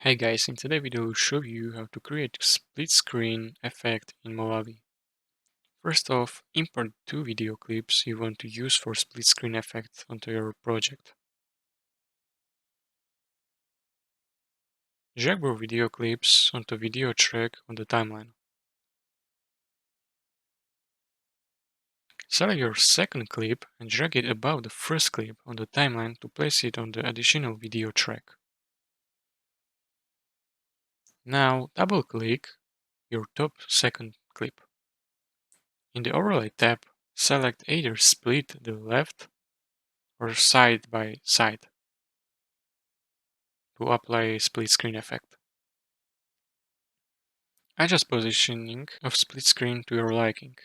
Hey guys, in today's video I will show you how to create a split screen effect in Movavi. First off, import two video clips you want to use for split screen effect onto your project. Drag both video clips onto video track on the timeline. Select your second clip and drag it above the first clip on the timeline to place it on the additional video track. Now double click your top second clip. In the overlay tab, select either split the left or side by side to apply a split screen effect. Adjust positioning of split screen to your liking.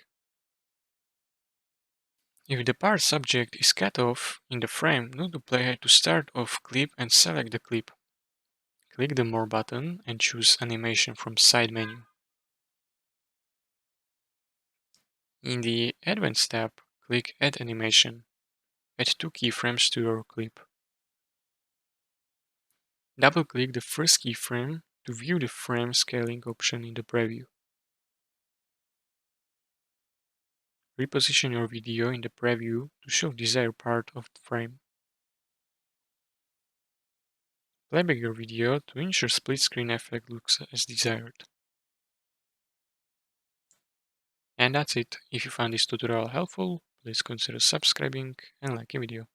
If the part subject is cut off in the frame, go to play to start of clip and select the clip. Click the More button and choose Animation from side menu. In the Advanced tab, click Add Animation. Add two keyframes to your clip. Double-click the first keyframe to view the frame scaling option in the preview. Reposition your video in the preview to show desired part of the frame. Playback your video to ensure split screen effect looks as desired. And that's it. If you found this tutorial helpful, please consider subscribing and liking the video.